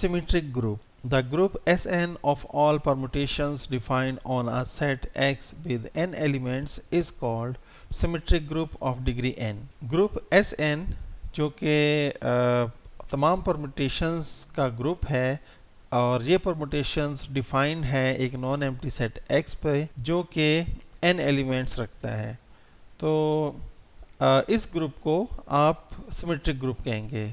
Symmetric group. The group Sn of all permutations defined on a set X with n elements is called symmetric group of degree n. Group Sn जो कि तमाम permutations का group है और ये permutations defined है एक non empty set X पे जो कि n एलिमेंट्स रखता है। तो इस ग्रुप को आप सिमेट्रिक ग्रुप कहेंगे।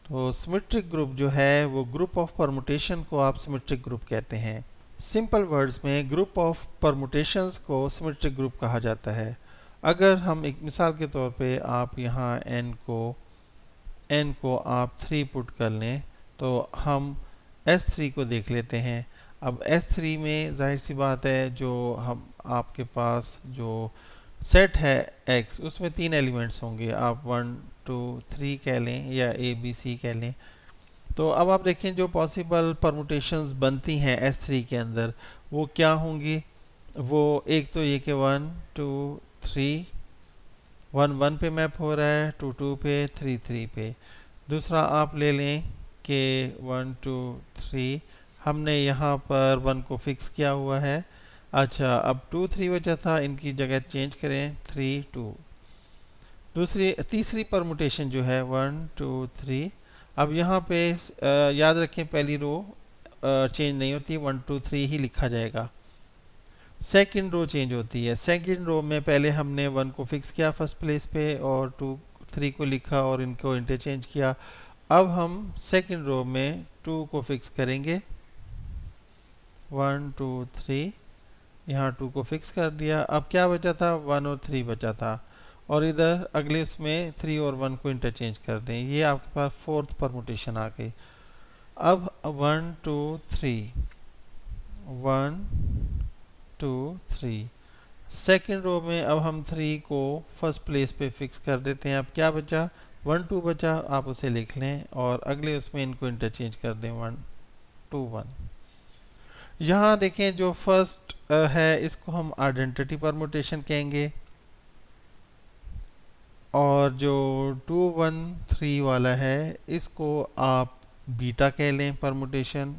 तो सिमेट्रिक ग्रुप जो है वो ग्रुप ऑफ परमुटेशन को आप सिमेट्रिक ग्रुप कहते हैं। सिंपल वर्ड्स में ग्रुप ऑफ परमुटेशंस को सिमेट्रिक ग्रुप कहा जाता है। अगर हम एक मिसाल के तौर पे आप यहाँ n को आप 3 पुट कर लें तो हम S3 को देख लेते हैं। अब S3 में जाहिर सी बात है जो हम आपके पास जो सेट है X उसमें 3 एलिमेंट्स होंगे, आप 1 2 3 कह लें या A B C कह लें। तो अब आप देखें जो पॉसिबल परमुटेशंस बनती हैं S3 के अंदर वो क्या होंगी। वो एक तो ये कि 1 2 3 1 1 पे मैप हो रहा है, 2 2 पे, 3 3 पे। दूसरा आप ले लें कि 1 2 3 हमने यहाँ पर 1 को फिक्स किया हुआ है। अच्छा, अब 2 3 बचा था, इनकी जगह चेंज करें 3 2। तीसरी परमुटेशन जो है 1 2 3। अब यहाँ पे याद रखें पहली रो चेंज नहीं होती, 1 2 3 ही लिखा जाएगा। सेकंड रो चेंज होती है। सेकंड रो में पहले हमने 1 को फिक्स किया फर्स्ट प्लेस पे और 2 3 को लिखा और इनको इंटरचेंज किया। अब हम सेकंड रो में 2 को फिक्स करेंगे, 1 2 3, यहाँ 2 को फिक्स कर दिया। अब क्या बचा था, 1 और 3 बचा था और इधर अगले उसमें 3 और 1 को इंटरचेंज कर दें। ये आपके पास फोर्थ परमुटेशन आ गई। अब 1 2 3 1 2 3। सेकेंड रो में अब हम 3 को फर्स्ट प्लेस पे फिक्स कर देते हैं। अब क्या बचा, 1 2 बचा, आप उसे लिख लें और अगले उसमें इनको इंटरचेंज कर दें 1 2 1। यहाँ देखें जो फर्स्ट है इसको हम आइडेंटिटी परमुटेशन कहेंगे और जो 2 1 3 वाला है इसको आप बीटा कह लें परमुटेशन,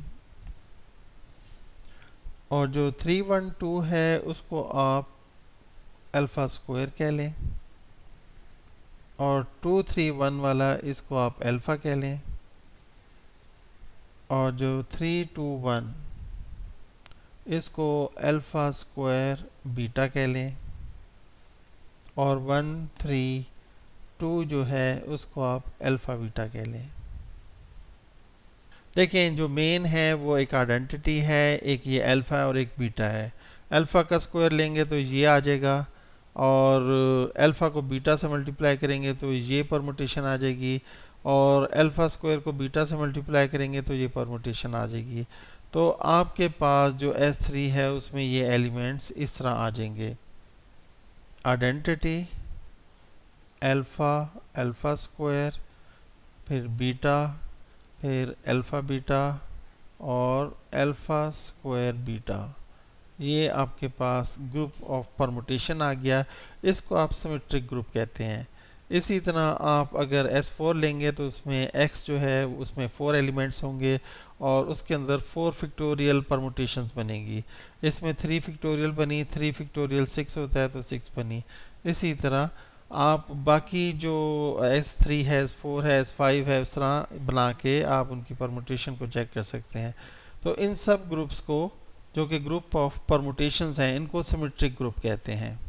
और जो 3 1 2 है उसको आप अल्फा स्क्वायर कह लें और 2 3 1 वाला इसको आप अल्फा कह लें, और जो 3 2 1 इसको अल्फा स्क्वायर बीटा कह लें, और 1 3 2 जो है उसको आप अल्फा बीटा कह लें। देखें जो मेन है वो एक आइडेंटिटी है, एक ये अल्फा और एक बीटा है। अल्फा का स्क्वायर लेंगे तो ये आ जाएगा और अल्फा को बीटा से मल्टीप्लाई करेंगे तो ये परमुटेशन आ जाएगी, और अल्फा स्क्वायर को बीटा से मल्टीप्लाई करेंगे तो ये परमुटेशन आ जाएगी। तो आपके पास जो S3 है उसमें ये एलिमेंट्स इस तरह आ जाएंगे, आइडेंटिटी, अल्फा, अल्फा स्क्वायर, फिर बीटा, फिर अल्फा बीटा और अल्फा स्क्वायर बीटा। ये आपके पास ग्रुप ऑफ परमुटेशन आ गया। इसको आप सिमेट्रिक ग्रुप कहते हैं। इसी तरह आप अगर S4 लेंगे तो उसमें X जो है उसमें 4 एलिमेंट्स होंगे और उसके अंदर 4 फैक्टोरियल परमुटेशंस बनेगी। इसमें 3 फैक्टोरियल बनी, 3 फैक्टोरियल 6 होता है तो 6 बनी। इसी तरह आप बाकी जो S3 है, S4 है, S5 है, उस तरह बना के आप उनकी परमुटेशन को चेक कर सकते हैं। तो इन सब ग्रुप्स को जो कि ग्रुप ऑफ परमुटेशंस हैं इनको सिमेट्रिक ग्रुप कहते हैं।